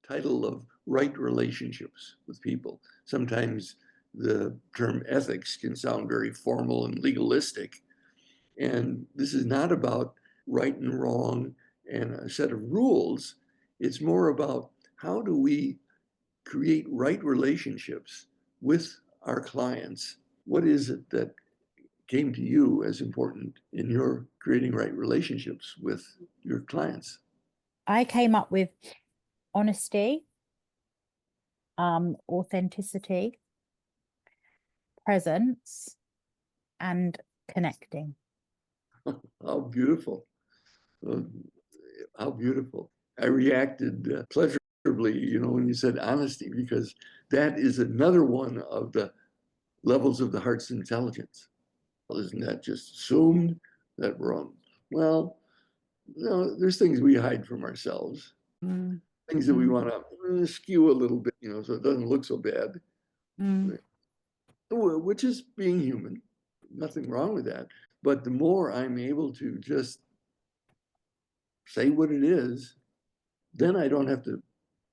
title of right relationships with people. Sometimes the term ethics can sound very formal and legalistic. And this is not about right and wrong and a set of rules. It's more about how do we create right relationships with our clients. What is it that came to you as important in your creating right relationships with your clients? I came up with honesty, authenticity, presence, and connecting. How beautiful. How beautiful. I reacted pleasurably, when you said honesty, because that is another one of the levels of the heart's intelligence. Isn't that just assumed that we're on? Well, there's things we hide from ourselves, things that we want to skew a little bit, so it doesn't look so bad, which is being human. Nothing wrong with that. But the more I'm able to just say what it is, then I don't have to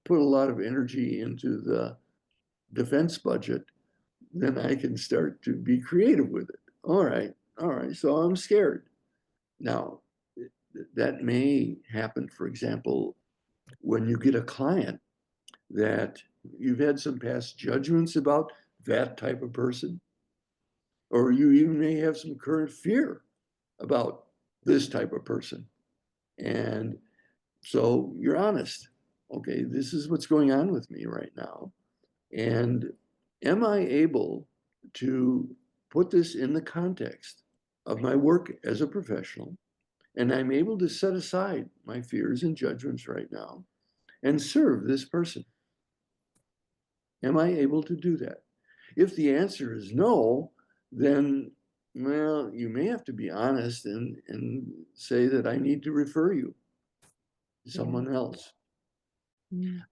put a lot of energy into the defense budget. Then I can start to be creative with it. All right, so I'm scared. Now, that may happen, for example, when you get a client that you've had some past judgments about that type of person, or you even may have some current fear about this type of person. And so you're honest. Okay, this is what's going on with me right now. And am I able to put this in the context of my work as a professional? And I'm able to set aside my fears and judgments right now and serve this person. Am I able to do that? If the answer is no, then, well, you may have to be honest and say that I need to refer you to someone else.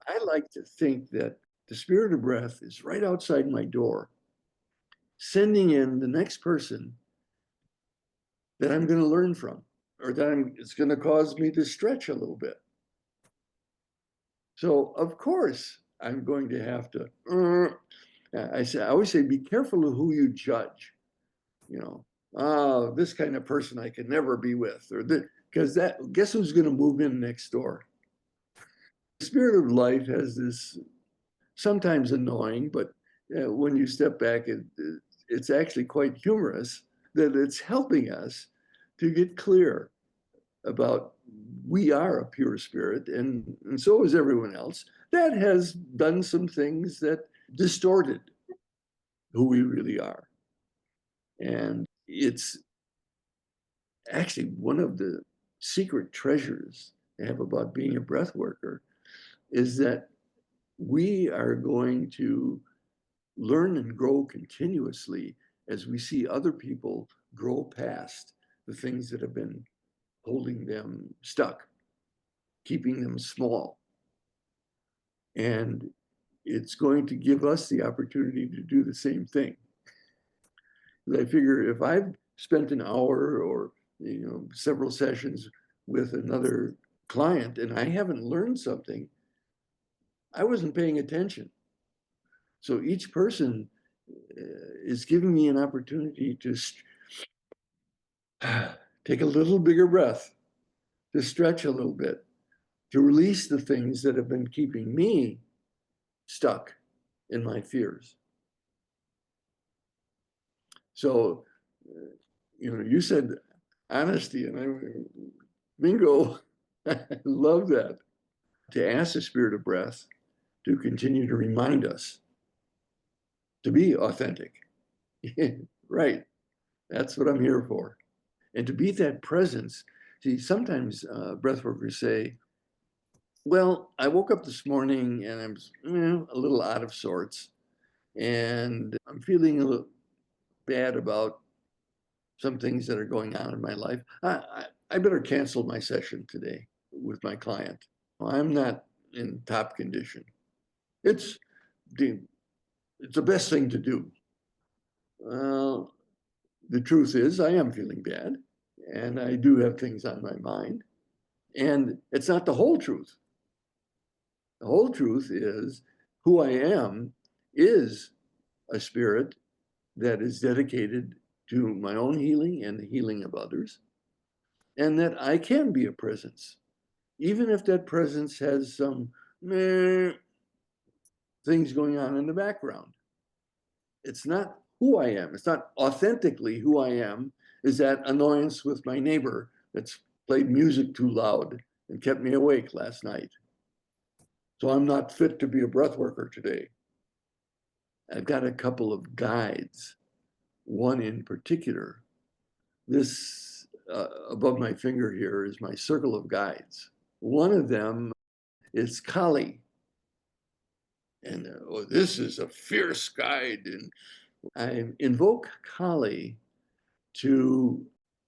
I like to think that the spirit of breath is right outside my door, sending in the next person that I'm going to learn from, or that it's going to cause me to stretch a little bit. So, of course, I'm going to have to, I always say, be careful of who you judge. This kind of person I could never be with, or because guess who's going to move in next door? The spirit of life has this sometimes annoying, but when you step back, it's actually quite humorous that it's helping us to get clear about we are a pure spirit, and so is everyone else. That has done some things that distorted who we really are. And it's actually one of the secret treasures I have about being a breath worker is that we are going to learn and grow continuously as we see other people grow past the things that have been holding them stuck, keeping them small. And it's going to give us the opportunity to do the same thing. I figure if I've spent an hour or several sessions with another client and I haven't learned something, I wasn't paying attention. So each person is giving me an opportunity to take a little bigger breath, to stretch a little bit, to release the things that have been keeping me stuck in my fears. So, you said honesty, and bingo, I love that. To ask the spirit of breath to continue to remind us to be authentic. Right. That's what I'm here for. And to be that presence. See, sometimes breathworkers say, well, I woke up this morning and I'm a little out of sorts, and I'm feeling a little bad about some things that are going on in my life. I better cancel my session today with my client. I'm not in top condition. It's the best thing to do. Well, the truth is I am feeling bad and I do have things on my mind, and it's not the whole truth. The whole truth is who I am is a spirit that is dedicated to my own healing and the healing of others, and that I can be a presence, even if that presence has some meh, things going on in the background. It's not who I am. It's not authentically who I am, is that annoyance with my neighbor that's played music too loud and kept me awake last night. So I'm not fit to be a breath worker today. I've got a couple of guides, one in particular. This above my finger here is my circle of guides. One of them is Kali. And oh, this is a fierce guide. And I invoke Kali to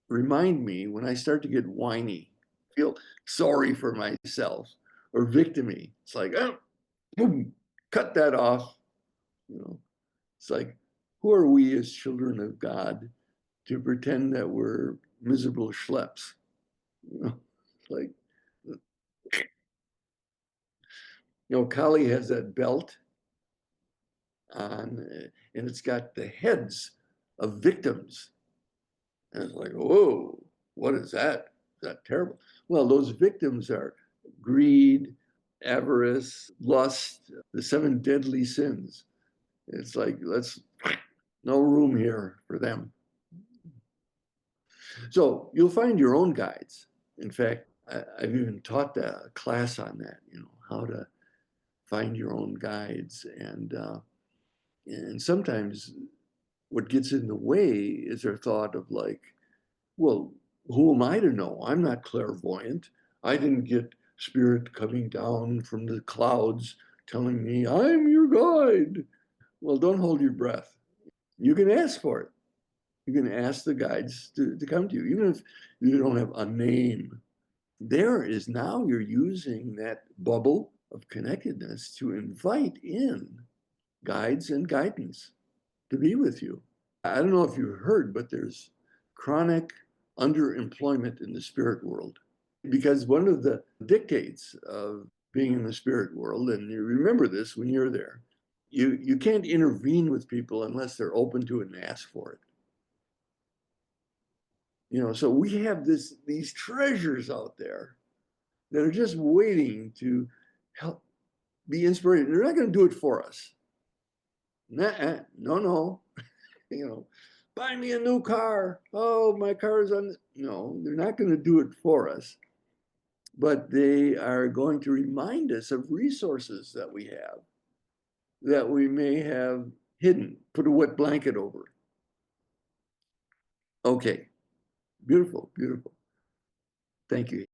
remind me when I start to get whiny, feel sorry for myself or victimy. It's like, oh, boom, cut that off. You know, it's like, who are we as children of God to pretend that we're miserable schleps? You know, like, Kali has that belt on, and it's got the heads of victims. And it's like, whoa, what is that? Is that terrible? Well, those victims are greed, avarice, lust, the 7 deadly sins. It's like, no room here for them. So you'll find your own guides. In fact, I've even taught a class on that, how to find your own guides. And sometimes what gets in the way is their thought of like, well, who am I to know? I'm not clairvoyant. I didn't get spirit coming down from the clouds telling me I'm your guide. Well, don't hold your breath. You can ask for it. You can ask the guides to come to you, even if you don't have a name. There is now you're using that bubble of connectedness to invite in guides and guidance to be with you. I don't know if you heard, but there's chronic underemployment in the spirit world. Because one of the dictates of being in the spirit world, and you remember this when you're there, you can't intervene with people unless they're open to it and ask for it. So we have these treasures out there that are just waiting to help be inspired. They're not going to do it for us. Nah, no. Buy me a new car. Oh, my car is on. No, they're not going to do it for us. But they are going to remind us of resources that we have that we may have hidden, put a wet blanket over. Okay, beautiful, beautiful. Thank you.